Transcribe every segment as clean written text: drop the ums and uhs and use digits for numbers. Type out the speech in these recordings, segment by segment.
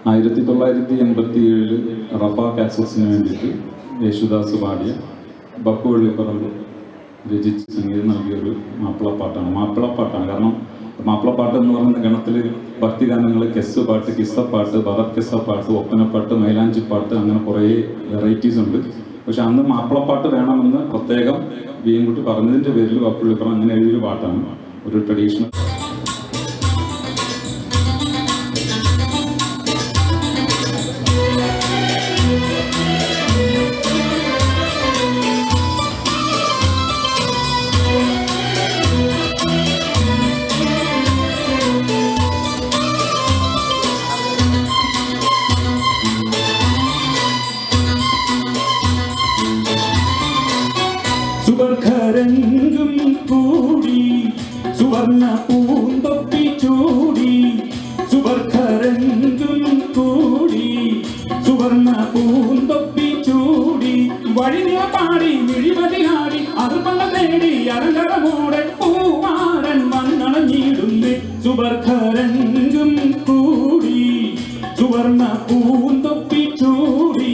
1987 റഫ കാസറ്റ്സിന് വേണ്ടിയിട്ട് യേശുദാസ് പാടിയ ബപ്പു വെള്ളിപ്പറമ്പ് രചിച്ച് സംഗീതം നൽകിയൊരു മാപ്പിളപ്പാട്ടാണ്. കാരണം മാപ്പിളപ്പാട്ട് എന്ന് പറയുന്ന ഗണത്തിൽ ഭക്തിഗാനങ്ങൾ, കെസ് പാട്ട്, കിസ്സപ്പാട്ട്, ബദർ കിസ്സപ്പാട്ട്, ഒപ്പനപ്പാട്ട്, മൈലാഞ്ചിപ്പാട്ട്, അങ്ങനെ കുറേ വെറൈറ്റീസ് ഉണ്ട്. പക്ഷെ അന്ന് മാപ്പിളപ്പാട്ട് വേണമെന്ന് പ്രത്യേകം വീൻകുട്ടി പറഞ്ഞതിൻ്റെ പേരിൽ ബപ്പു വെള്ളിപ്പറമ്പ് അങ്ങനെ എഴുതിയൊരു പാട്ടാണ്. ഒരു ട്രഡീഷണൽ സുവർഖരംഗം കൂടി സുവർണ പൂന്തൊപ്പി ചൂടി, സുവർഖരംഗം കൂടി സുവർണ പൂന്തൊപ്പി ചൂടി, വഴിനില പാടി മിഴിമതിയാടി അർപ്പണ തേടി അരങ്കടമോടെ പൂമാരൻ വന്നണഞ്ഞിടുന്നേ. സുവർഖരംഗം കൂടി സുവർണ പൂന്തൊപ്പി ചൂടി.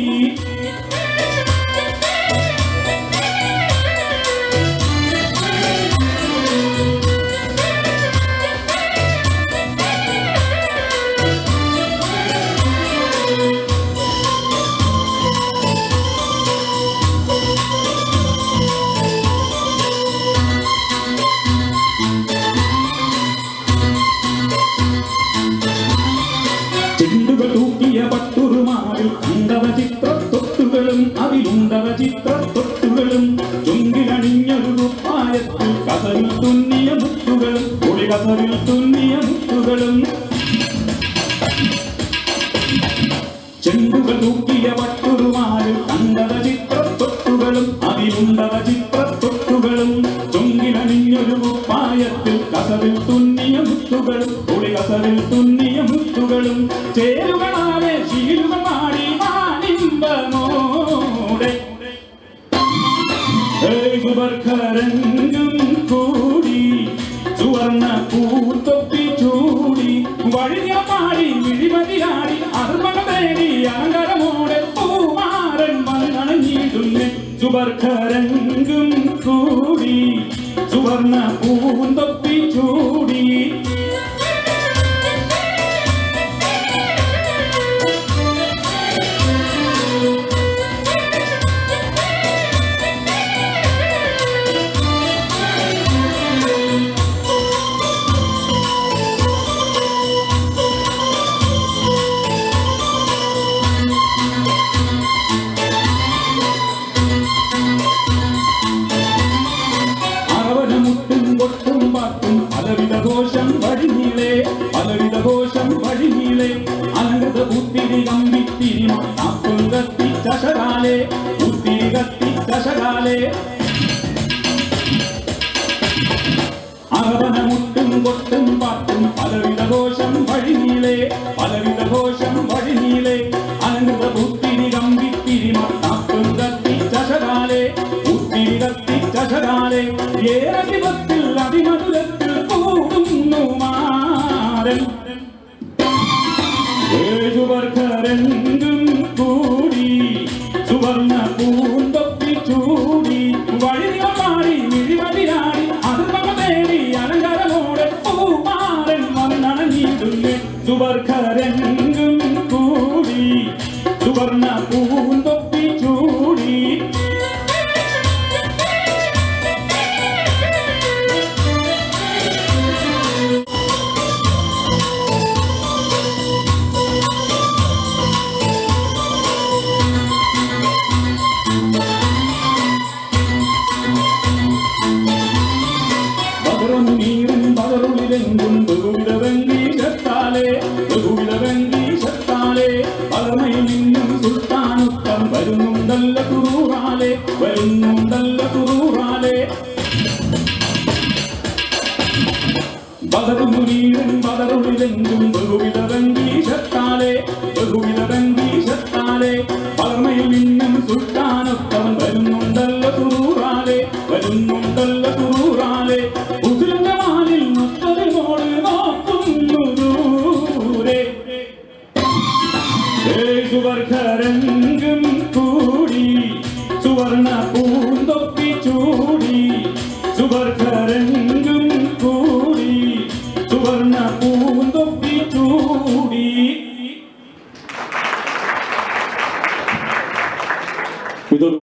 പട്ടുറുമാവിൽ കണ്ടവ ചിത്രത്തൊട്ടുകളും അതിലുണ്ടവ ചിത്രത്തൊട്ടുകളും, ചുണ്ടിലണിഞ്ഞൊരു കുപ്പായത്തിൽ കസവിൽ തുന്നിയ മുത്തുകളും, ഒളി കസവിൽ തുന്നിയ മുത്തുകളും, ചെണ്ടുകൾ തൂക്കിയ പട്ടുറുമാവിൽ കണ്ടവ ചിത്രത്തൊട്ടുകളും അതിലുണ്ടവ ചിത്രത്തൊട്ടുകളും, ചുണ്ടിലണിഞ്ഞൊരു കുപ്പായത്തിൽ കസവിൽ തുന്നിയ മുത്തുകളും, ഒളി കസവിൽ തുന്നിയ മുത്തുകളും, ചേരുകളാലെ ശീലുകൾ പാടി മാനിമ്പമോടെ. സുവർഖരംഗം കൂടി സുവർണ പൂത്തൊപ്പി ചൂടി, വഴിഞ്ഞ പാടി മിഴിമതിയാടി അർപ്പണ തേടി അലങ്കാരമോടെ പൂമാരൻ വന്നണഞ്ഞിടുന്നേ. സുവർഖരംഗം കൂടി സുവർണ പൂന്തൊപ്പി ചൂടി. പലവിധഘോഷം വഴിനീളെ പലവിധഘോഷം വഴിനീളെ, അലങ്കൃത പുത്തിരി കമ്പിത്തിരി താപ്പും കത്തി ചശകാലെ പുത്തിരി കത്തി ചശകാലെ, അകവനമുട്ടും കൊട്ടും പാട്ടും പലവിധഘോഷം വഴിനീളെ പലവിധഘോഷം വഴിനീളെ, അലങ്കൃത പുത്തിരി കമ്പിത്തിരി താപ്പും കത്തി ചശകാലെ പുത്തിരി കത്തി ചശകാലെ, ഏറതിപത്തിൽ അതിമധുരത്തിൽ കൂടുന്നു മാരൻ. സുവർഖരംഗം കൂടി സുവർണ പൂന്തൊപ്പി ചൂടി, വഴിനില പാടി മിഴിമതിയാടി അർപ്പണ തേടി അലങ്കാരമോടെ പൂമാരൻ വന്നണഞ്ഞിടുന്നേ. സുവർഖരംഗം കൂടി സുവർണ പൂന്തൊപ്പി ചൂടി. വരുന്നുണ്ടല്ല തുറൂറാലെ വരുന്നുണ്ടല്ല തുറൂറാലെ, ബദറുമുനീറും ബദറുളിലെങ്കും ബഹുവിധ വെങ്കീശത്താലെ ബഹുവിധ വെങ്കീശത്താലെ, പകർമയിൽ നിന്നും സുൽത്താനൊത്തവൻ വരുന്നുണ്ടല്ല തുറൂറാലെ വരുന്നുണ്ടല്ല തുറൂറാലെ, ഉസുലിന്റെ വാലിൽ നൊത്തതിനോട് നോക്കുന്നു ദൂരെ. സുവർഗരംഗം കൂടി സുവർണ പൂ